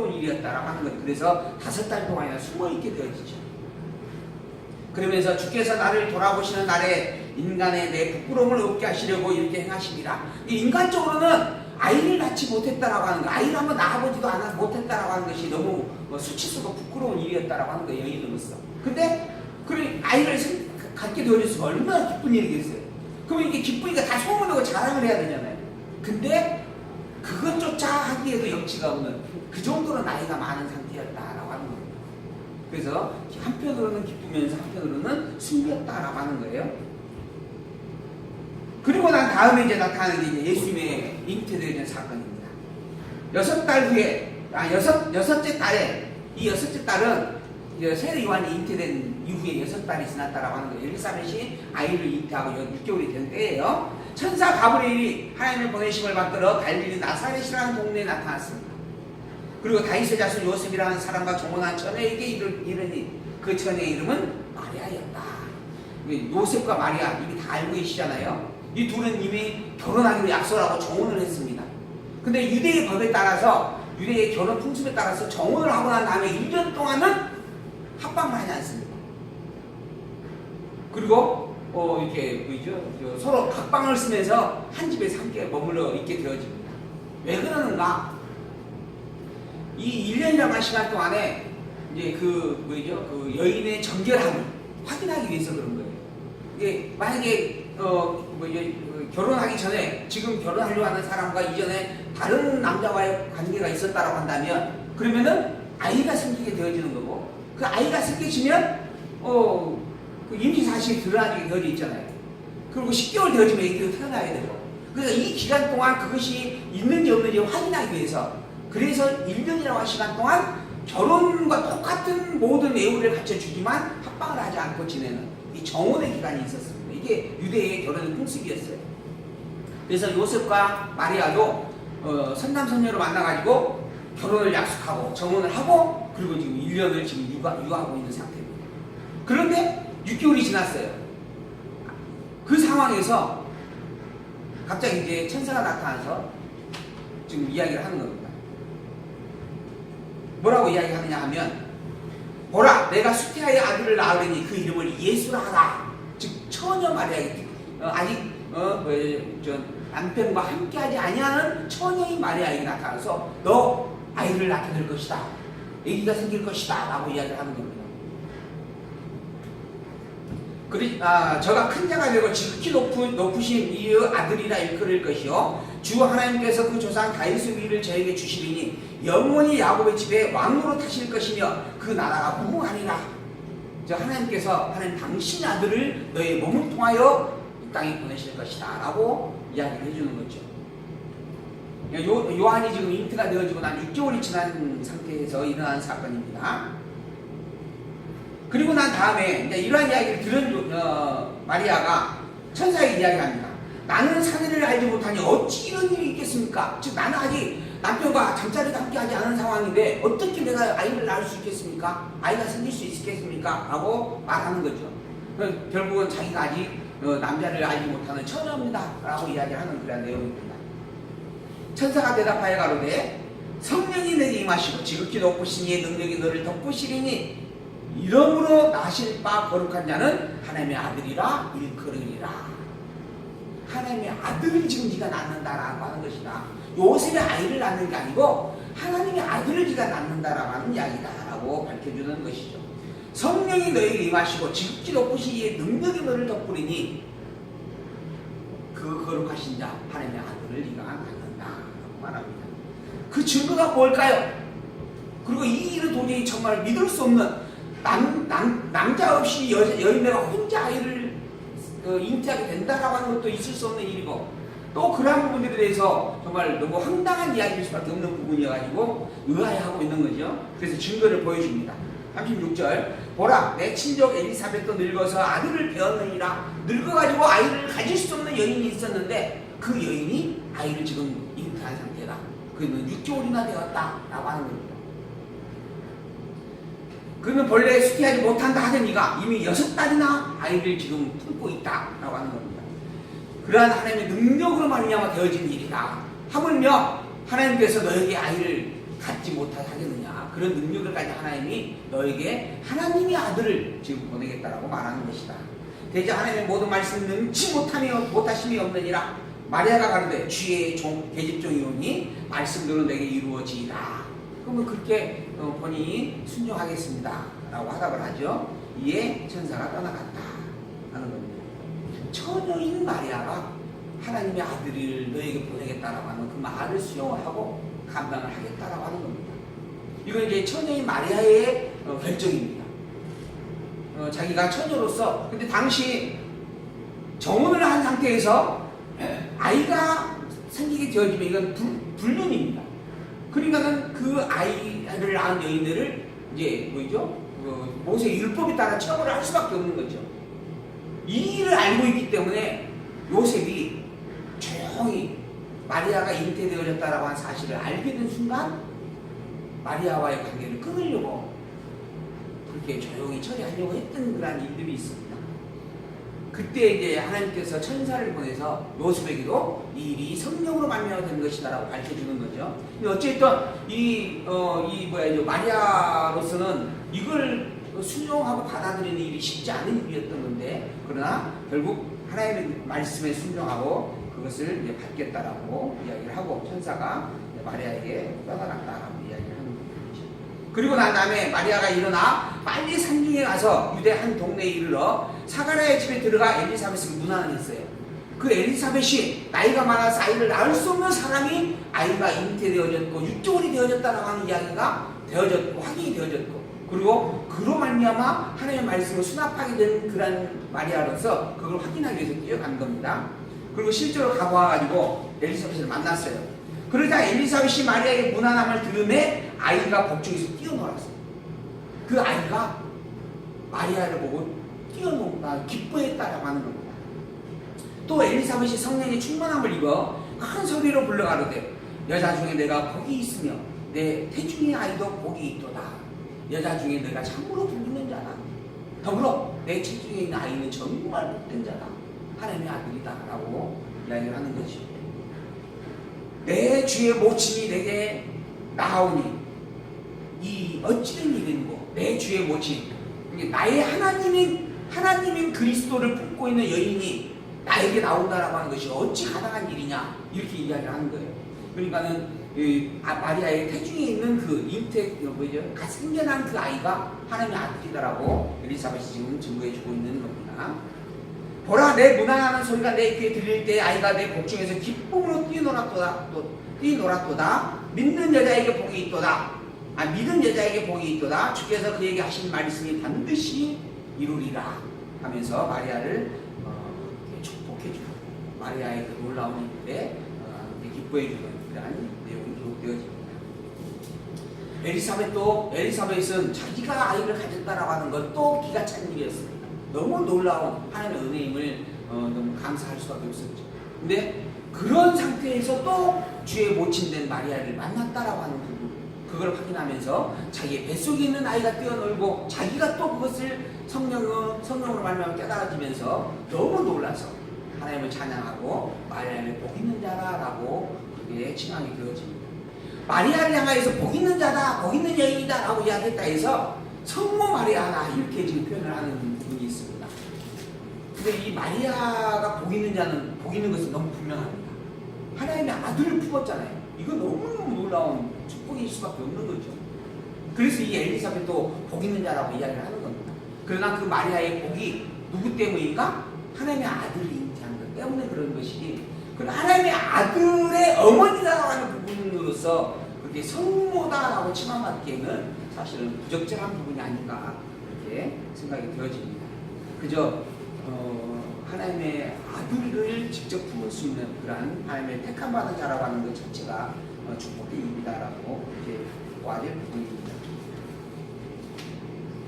일이었다라고 하는 것. 그래서 5달 동안이나 숨어있게 되어지죠. 그러면서 주께서 나를 돌아보시는 날에 인간의 내 부끄러움을 없게 하시려고 이렇게 행하십니다. 인간적으로는 아이를 낳지 못했다라고 하는 거, 아이를 한번 낳아보지도 못했다라고 하는 것이 너무 수치스럽고 부끄러운 일이었다라고 하는 거예요, 여인으로서. 근데 그 아이를 갖게 되어졌으면 얼마나 기쁜 일이겠어요. 그러면 이게 기쁘니까 다 소문내고 자랑을 해야 되잖아요. 근데 그것조차 하기에도 염치가 없는 그 정도로 나이가 많은 상태였다라고 하는 거예요. 그래서 한편으로는 기쁘면서 한편으로는 숨겼다라고 하는 거예요. 그리고 난 다음에 이제 나타나는 게 이제 예수님의 잉태되는 사건입니다. 6달 후에, 여섯째 달에, 이 여섯째 달은 세례 요한이 잉태된 이후에 6달이 지났다라고 하는 거예요. 엘리사벳이 아이를 잉태하고 6개월이 된 때예요. 천사 가브리엘이 하나님의 보내심을 받들어 갈릴리 나사렛이라는 동네에 나타났습니다. 그리고 다윗의 자손 요셉이라는 사람과 종혼한 처녀에게 이르니 그 처녀의 이름은 마리아였다. 요셉과 마리아 이미 다 알고 계시잖아요. 이 둘은 이미 결혼하기로 약속하고 정혼을 했습니다. 근데 유대의 법에 따라서, 유대의 결혼 풍습에 따라서 정혼을 하고 난 다음에 1년 동안은 합방을 하지 않습니다. 그리고 이렇게 뭐죠? 서로 각방을 쓰면서 한 집에서 함께 머물러 있게 되어집니다. 왜 그러는가? 이 1년이라는 시간 동안에 이제 그 여인의 정결함을 확인하기 위해서 그런 거예요. 이게 만약에 결혼하기 전에 지금 결혼하려고 하는 사람과 이전에 다른 남자와의 관계가 있었다라고 한다면 그러면은 아이가 생기게 되어지는 거고, 그 아이가 생기시면 그 임신 사실이 드러나게 되어져 있잖아요. 그리고 10개월 되어지면 애기가 태어나야 되고, 그래서 이 기간 동안 그것이 있는지 없는지 확인하기 위해서, 그래서 1년이라고 한 시간 동안 결혼과 똑같은 모든 예우를 갖춰주지만 합방을 하지 않고 지내는 이 정혼의 기간이 있었습니다. 이게 유대의 결혼의 풍습이었어요. 그래서 요셉과 마리아도 선남선녀로 만나가지고 결혼을 약속하고 정혼을 하고, 그리고 지금 1년을 지금 유하고 있는 상태입니다. 그런데 6개월이 지났어요. 그 상황에서 갑자기 이제 천사가 나타나서 지금 이야기를 하는 겁니다. 뭐라고 이야기하느냐 하면, 보라, 내가 수태하의 아들을 낳으리니 그 이름을 예수라 하라. 즉 처녀 마리아에게 아직 남편과 함께하지 아니하는 처녀인 마리아에게 나타나서 너 아이를 낳게 될 것이다, 아기가 생길 것이다 라고 이야기를 하는 겁니다. 저가 큰 자가 되고 지극히 높으신 이의 아들이라 일컬을 것이요 주 하나님께서 그 조상 다윗의 위를 저에게 주시리니 영원히 야곱의 집에 왕으로 타실 것이며 그 나라가 무궁하리라. 하나님 당신의 아들을 너의 몸을 통하여 이 땅에 보내실 것이다 라고 이야기를 해주는 거죠. 요한이 지금 잉태가 되어지고 난 6개월이 지난 상태에서 일어난 사건입니다. 그리고 난 다음에 이제 이러한 이야기를 들은 마리아가 천사에게 이야기합니다. 나는 사내를 알지 못하니 어찌 이런 일이 있겠습니까? 즉 나는 아직 남편과 잠자리가 함께하지 않은 상황인데 어떻게 내가 아이를 낳을 수 있겠습니까? 아이가 생길 수 있겠습니까? 라고 말하는 거죠. 결국은 자기가 아직 남자를 알지 못하는 처녀입니다 라고 이야기를 하는 그런 내용입니다. 천사가 대답하여 가로되 성령이 내게 임하시고 지극히 높으신 이의 능력이 너를 덮으시리니 이러므로 나실 바 거룩한 자는 하나님의 아들이라 일컬으리라. 하나님의 아들을 지금 네가 낳는다라고 하는 것이다. 요셉의 아이를 낳는 게 아니고 하나님의 아들을 네가 낳는다라고 하는 이야기다라고 밝혀주는 것이죠. 성령이 너에게 임하시고 지극히 높으신 이의 능력이 너를 덮으리니 그 거룩하신 자 하나님의 아들을 네가 낳는다라고 말합니다. 그 증거가 뭘까요? 그리고 이 일은 도저히 정말 믿을 수 없는, 남자 없이 여인네가 혼자 아이를 잉태하게 된다라고 하는 것도 있을 수 없는 일이고, 또 그러한 부분들에 대해서 정말 너무 황당한 이야기일 수밖에 없는 부분이어가지고 의아해하고 있는 거죠. 그래서 증거를 보여줍니다. 36절 보라, 내 친족 엘리사벳도 늙어서 아들을 배었느니라. 늙어가지고 아이를 가질 수 없는 여인이 있었는데 그 여인이 아이를 지금 잉태한 상태다. 그는 6개월이나 되었다라고 하는 겁니다. 그는 본래 수태하지 못한다 하더니가 이미 6달이나 아이를 지금 품고 있다라고 하는 겁니다. 그러한 하나님의 능력으로 말미암아 되어진 일이다. 하물며 하나님께서 너에게 아이를 갖지 못하게 하겠느냐. 그런 능력을 가진 하나님이 너에게 하나님의 아들을 지금 보내겠다라고 말하는 것이다. 대저 하나님의 모든 말씀 능치 못하심이 없느니라. 마리아가 가로되 주의 종 계집종이오니 말씀대로 내게 이루어지이다. 그러면 그렇게 본인이 순종하겠습니다 라고 화답을 하죠. 이에 천사가 떠나갔다 하는 겁니다. 처녀인 마리아가 하나님의 아들을 너에게 보내겠다라고 하는 그 말을 수용하고 감당을 하겠다라고 하는 겁니다. 이건 이제 처녀인 마리아의 결정입니다. 자기가 처녀로서, 근데 당시 정혼을 한 상태에서 아이가 생기게 되어지면 이건 불륜입니다. 그러니까는 그 아이를 낳은 여인들을 이제 뭐죠? 모세 율법에 따라 처벌을 할 수밖에 없는 거죠. 이 일을 알고 있기 때문에 요셉이 조용히 마리아가 잉태되어졌다라고 한 사실을 알게 된 순간 마리아와의 관계를 끊으려고 그렇게 조용히 처리하려고 했던 그런 일들이 있습니다. 그때 이제 하나님께서 천사를 보내서 요셉에게도 이 일이 성령으로 말미암아 된 것이다라고 밝혀주는 거죠. 근데 어쨌든 마리아로서는 이걸 순종하고 받아들이는 일이 쉽지 않은 일이었던 건데, 그러나 결국 하나님의 말씀에 순종하고 그것을 이제 받겠다라고 이야기를 하고 천사가 마리아에게 떠나갔다라고 이야기를 하는 거죠. 그리고 난 다음에 마리아가 일어나 빨리 산중에 가서 유대 한 동네에 이르러 사가랴의 집에 들어가 엘리사벳을 문안을 했어요. 그 엘리사벳이 나이가 많아서 아이를 낳을 수 없는 사람이 아이가 잉태되어졌고 육조원이 되어졌다라고 하는 이야기가 되어졌고 확인이 되어졌고, 그리고 그로 말미암아 하나님의 말씀을 수납하게 된 그런 마리아로서 그걸 확인하기 위해서 뛰어간 겁니다. 그리고 실제로 가보아가지고 엘리사벳을 만났어요. 그러자 엘리사벳이 마리아의 문안함을 들음에 아이가 복중에서 뛰어놀았어요. 그 아이가 마리아를 보고 뛰어놀다 기뻐했다라고 하는 겁니다. 또 엘리사벳이 성령의 충만함을 입어 큰 소리로 불러가로되 여자 중에 내가 복이 있으며 내 태중의 아이도 복이 있도다. 여자 중에 내가 참으로 복 있는 자다. 더불어 내 체중에 있는 아이는 정말 복된 자다. 하나님의 아들이다 라고 이야기를 하는 거죠. 내 주의 모친이 내게 나오니 이 어찌된 일인고, 내 주의 모친, 나의 하나님인 그리스도를 품고 있는 여인이 나에게 나온다라고 하는 것이 어찌 가능한 일이냐, 이렇게 이야기를 하는 거예요. 그러니까는 마리아의 태중에 있는 그 생겨난 그 아이가 하나님의 아들이다라고 엘리사벳이 지금 증거해주고 있는 겁니다. 보라, 내 문안하는 소리가 내 귀에 들릴 때 아이가 내 복중에서 기쁨으로 뛰노랐도다. 믿는 여자에게 복이 있도다. 믿은 여자에게 복이 있도다. 주께서 그에게 하신 말씀이 반드시 이루리라 하면서 마리아를 축복해주고 마리아의 그 놀라운 일에 기뻐해주는 그러한 내용이 기록되어집니다. 엘리사벳은 자기가 아이를 가졌다라고 하는 건 또 기가 찬 일이었습니다. 너무 놀라운 하나님의 은혜임을 너무 감사할 수밖에 없었죠. 근데 그런 상태에서 또 주의 모친된 마리아를 만났다라고 하는 부분, 그걸 확인하면서 자기의 뱃속에 있는 아이가 뛰어놀고 자기가 또 그것을 성령으로 말미암아 깨달아지면서 너무 놀라서 하나님을 찬양하고 마리아를 복 있는 자라라고 그게 칭함이 되어집니다. 마리아를 향하여서 복 있는 자다, 복 있는 여인이다 라고 이야기했다 해서 성모 마리아나 이렇게 지금 표현을 하는 부분이 있습니다. 근데 이 마리아가 복 있는 자는, 복 있는 것은 너무 분명합니다. 하나님의 아들을 품었잖아요. 이거 너무너무 놀라운 축복일 수밖에 없는 거죠. 그래서 이 엘리사벳도 복 있는 자라고 이야기를 하는 겁니다. 그러나 그 마리아의 복이 누구 때문인가? 하나님의 아들이 잉태한 것 때문에 그런 것이지, 그 하나님의 아들의 어머니라고 하는 부분으로서 그렇게 성모다라고 칭함받기에는 사실은 부적절한 부분이 아닌가 이렇게 생각이 되어집니다. 그저 하나님의 아들을 직접 품을 수 있는 그러한 하나님의 택함받은 자라고 하는 것 자체가 축복의 일이다라고 이렇게 보아야 될 부분입니다.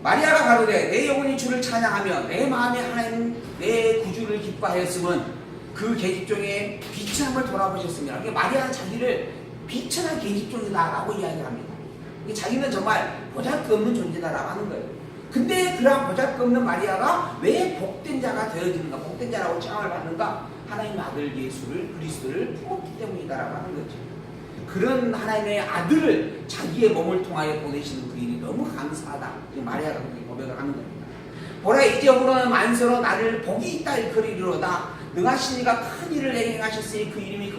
마리아가 가로되 내 영혼이 주를 찬양하며 내 마음에 하나님 내 구주를 기뻐하였으면 그 계집종의 비천함을 돌아보셨습니다. 그러니까 마리아는 자기를 비천한 계집종이다라고 이야기합니다. 자기는 정말 보잘것없는 존재다라고 하는 거예요. 근데 그러한 보잘것없는 마리아가 왜 복된 자가 되어지는가, 복된 자라고 칭함을 받는가? 하나님의 아들 예수를, 그리스도를 품었기 때문이다라고 하는 거죠. 그런 하나님의 아들을 자기의 몸을 통하여 보내시는 그 일이 너무 감사하다. 마리아가 그렇게 고백을 하는 겁니다. 보라 이제부로는 만세로 나를 복이 있다 일컬이리로다. 능하신 이가 큰 일을 내게 행하셨으니 그 이름이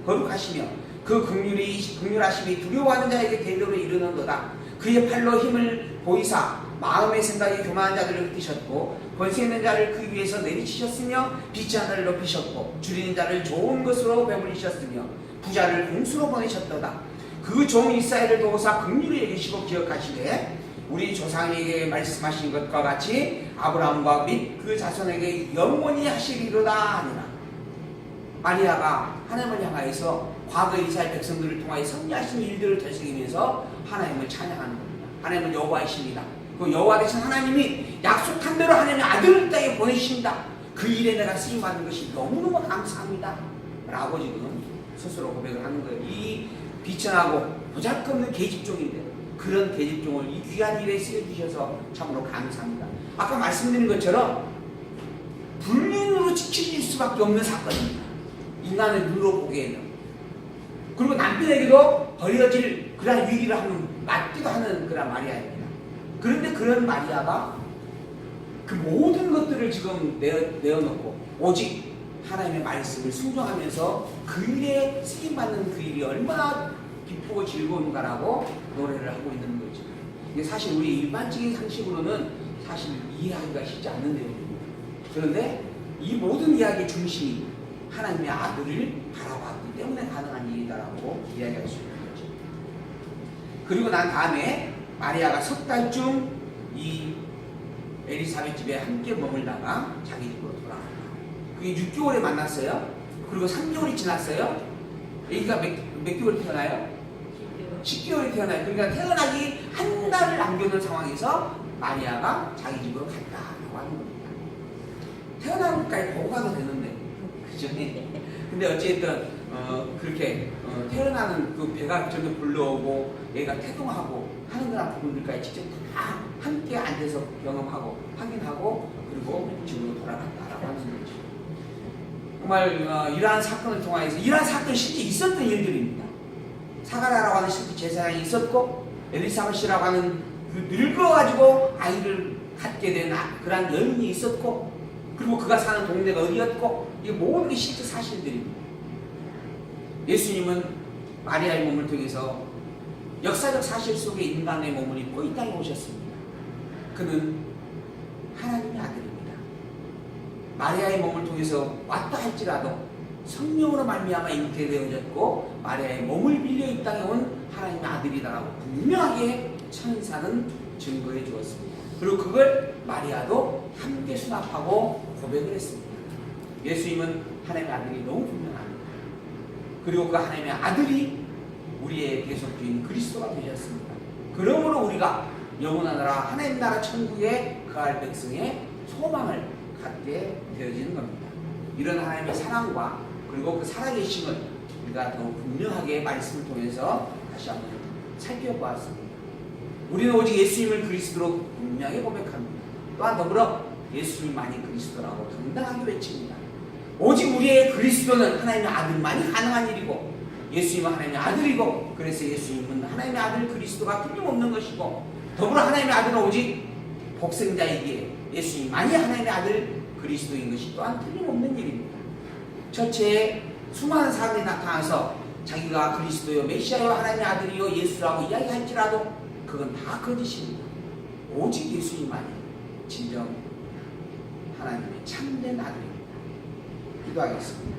거룩하시며 그 긍휼하심이 두려워하는 자에게 대대로 이르는도다. 그의 팔로 힘을 보이사 마음의 생각이 교만한 자들을 흩으셨고 권세 있는 자를 그 위에서 내리치셨으며 빛이 하늘을 높이셨고 줄이는 자를 좋은 것으로 배불리셨으며 부자를 공수로 보내셨도다. 그 종 이스라엘을 도우사 긍휼히 여기시고 기억하시되 우리 조상에게 말씀하신 것과 같이 아브라함과 및 그 자손에게 영원히 하시리로다 하니라. 마리아가 하나님을 향하여서 과거 이스라엘 백성들을 통하여 섭리하신 일들을 되새기면서 하나님을 찬양하는 겁니다. 하나님은 여호와이십니다. 그 여호와 되신 하나님이 약속한 대로 하나님의 아들을 땅에 보내신다. 그 일에 내가 쓰임받는 것이 너무너무 감사합니다 라고 지금 스스로 고백을 하는 거예요. 이 비천하고 보잘것없는 계집종인데 그런 계집종을 이 귀한 일에 쓰여주셔서 참으로 감사합니다. 아까 말씀드린 것처럼 불륜으로 지켜질 수밖에 없는 사건입니다. 인간의 눈으로 보기에는. 그리고 남편에게도 버려질 그런 위기를 맞기도 하는 그런 마리아입니다. 그런데 그런 마리아가 그 모든 것들을 지금 내어놓고 오직 하나님의 말씀을 순종하면서 그 일에 쓰임받는 그 일이 얼마나 기쁘고 즐거운가라고 노래를 하고 있는 거죠. 이게 사실 우리 일반적인 상식으로는 사실 이해하기가 쉽지 않는 내용입니다. 그런데 이 모든 이야기의 중심이 하나님의 아들을 바라봤기 때문에 가능한 일이다라고 이야기할 수 있는 거죠. 그리고 난 다음에 마리아가 석 달쯤 이 엘리사벳 집에 함께 머물다가 자기 집으로 돌아간다. 그게 6개월에 만났어요. 그리고 3개월이 지났어요. 애기가 몇 개월이 태어나요? 10개월이 태어나요. 그러니까 태어나기 한 달을 남겨놓은 상황에서 마리아가 자기 집으로 갔다라고 하는 겁니다. 태어난 것까지 보고 가도 되는데, 그죠? 근데 어쨌든 그렇게 태어나는 그 배가 저기 불러오고 얘가 태동하고 하는 그런 부분들까지 직접 다 함께 앉아서 경험하고 확인하고 그리고 집으로 돌아갔다라고 하는 거죠. 정말 이러한 사건을 통하여서 이러한 사건이 실제 있었던 일들입니다. 사가랴라고 하는 실제 제사장이 있었고 엘리사벳이라고 하는 그 늙어가지고 아이를 갖게 된 그런 여인이 있었고 그리고 그가 사는 동네가 어디였고 이 모든 게 실제 사실들입니다. 예수님은 마리아의 몸을 통해서 역사적 사실 속에 인간의 몸을 입고 이 땅에 오셨습니다. 그는 하나님의 아들입니다. 마리아의 몸을 통해서 왔다 할지라도 성령으로 말미암아 잉태되어졌고 마리아의 몸을 빌려 이 땅에 온 하나님의 아들이다라고 분명하게 천사는 증거해 주었습니다. 그리고 그걸 마리아도 함께 수납하고 고백을 했습니다. 예수님은 하나님의 아들이 너무 분명합니다. 그리고 그 하나님의 아들이 우리의 계속주인 그리스도가 되셨습니다. 그러므로 우리가 영원한 나라 하나님 나라 천국에 거할 백성의 소망을 갖게 되어지는 겁니다. 이런 하나님의 사랑과 그리고 그 살아계심을 우리가 더 분명하게 말씀을 통해서 다시 한번 살펴보았습니다. 우리는 오직 예수님을 그리스도로 분명히 고백합니다. 또한 더불어 예수님만이 그리스도라고 당당하게 외칩니다. 오직 우리의 그리스도는 하나님의 아들만이 가능한 일이고 예수님은 하나님의 아들이고 그래서 예수님은 하나님의 아들 그리스도가 틀림없는 것이고 더불어 하나님의 아들은 오직 복생자이기에 예수님만이 하나님의 아들 그리스도인 것이 또한 틀림없는 일입니다. 첫째 수많은 사람들이 나타나서 자기가 그리스도요 메시아요 하나님의 아들이요 예수라고 이야기할지라도 그건 다 거짓입니다. 오직 예수님만이 진정 하나님의 참된 아들입니다. 기도하겠습니다.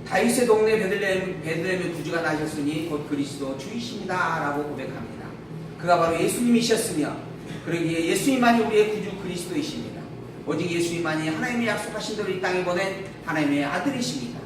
다윗의 동네 베들레헴의 구주가 나셨으니 곧 그리스도 주이십니다 라고 고백합니다. 그가 바로 예수님이셨으며 그러기에 예수님만이 우리의 구주 그리스도이십니다. 오직 예수님만이 하나님의 약속하신 대로 이 땅에 보낸 하나님의 아들이십니다.